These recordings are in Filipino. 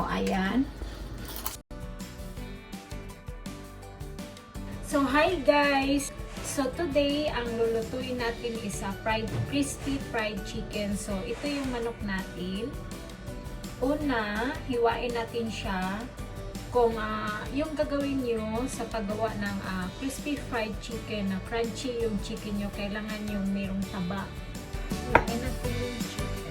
ayan. So, hi guys! So, today, ang lulutuin natin is a crispy fried chicken. So, ito yung manok natin. Una, hiwain natin siya. Kung yung gagawin nyo sa paggawa ng crispy fried chicken, na crunchy yung chicken nyo, kailangan yung mayroong taba. Hiwain natin yung chicken.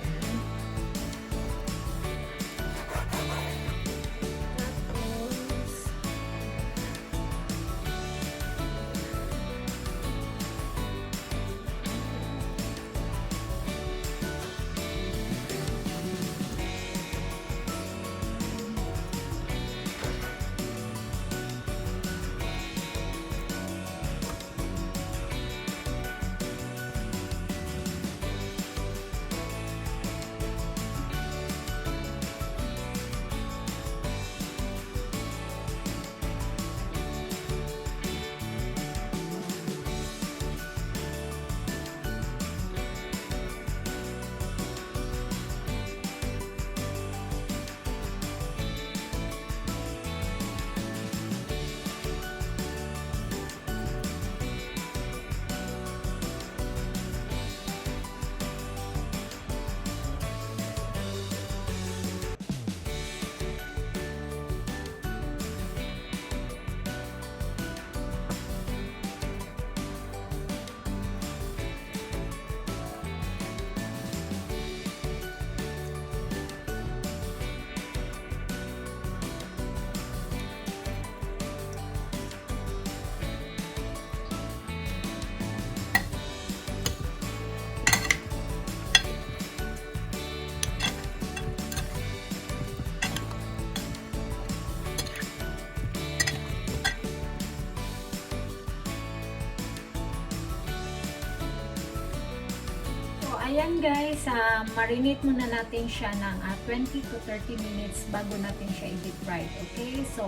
Ayan guys, marinate muna natin siya ng 20 to 30 minutes bago natin siya i-deep fried. Okay? So,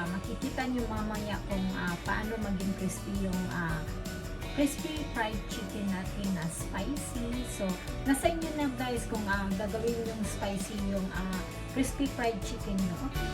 makikita nyo mamaya kung paano maging crispy yung crispy fried chicken natin na spicy. So, nasa inyo na guys kung gagawin yung spicy yung crispy fried chicken nyo. Okay?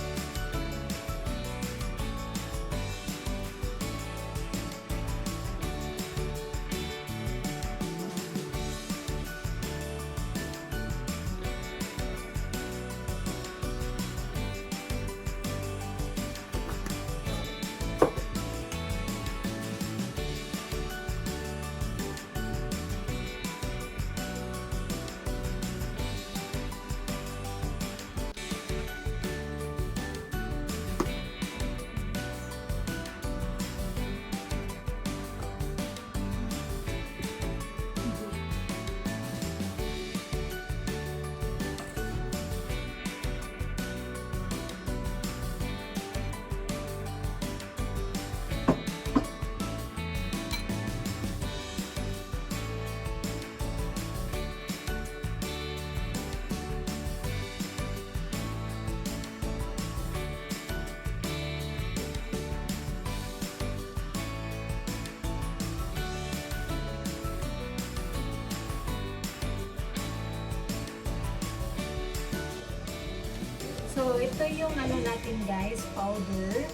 So, ito yung ano natin guys, powder.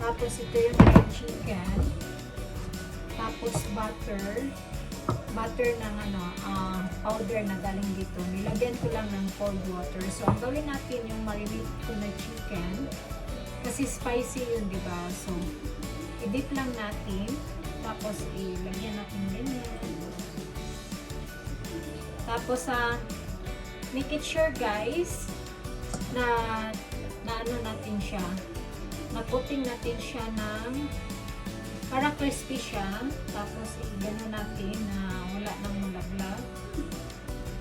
Tapos, ito yung fried chicken. Tapos, butter. Butter ng powder na galing dito. Nilagyan ko lang ng cold water. So, ang gawin natin yung marinate ko na chicken. Kasi spicy yun, di ba? So, i-dip lang natin. Tapos, ilagyan natin ganyan. Tapos, make it sure guys, na ano natin siya, naputing natin siya ng para crispy siya. Tapos i-gano natin na wala nang malaglag.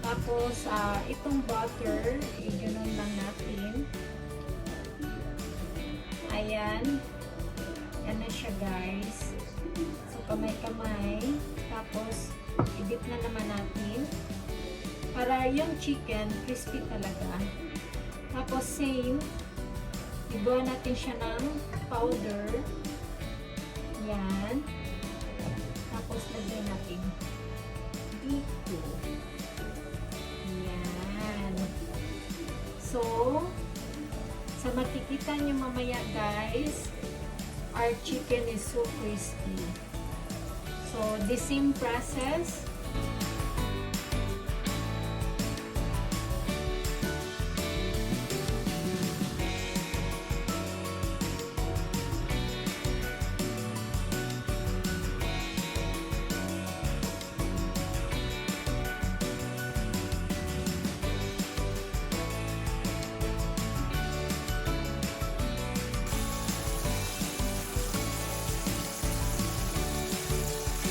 Tapos itong butter i-ganon lang natin. Ayan, yan na siya guys. So kamay-kamay. Tapos i-dip na naman natin para yung chicken crispy talaga. Tapos same, ibawa natin siya ng powder. Yan. Tapos lagay natin dito. Yan. So, So makikita nyo mamaya guys, our chicken is so crispy. So the same process.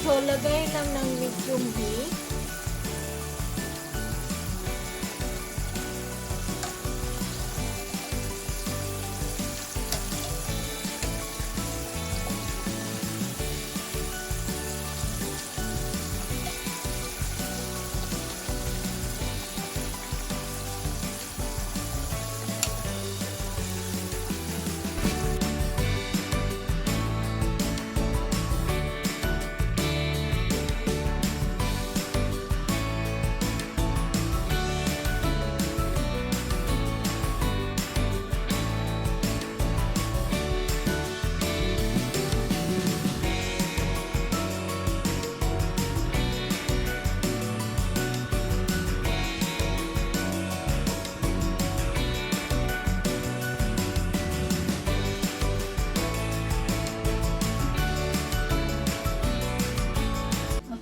So, lagay lang ng medium heat.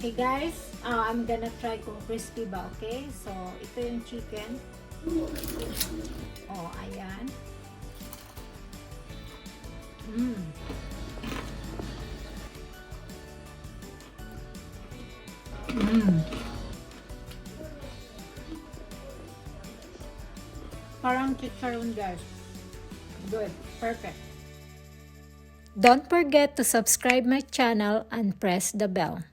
Okay guys, I'm gonna try kung crispy ba, okay? So, ito yung chicken. Oh, ayan. Parang chicharon guys. Good, perfect. Don't forget to subscribe my channel and press the bell.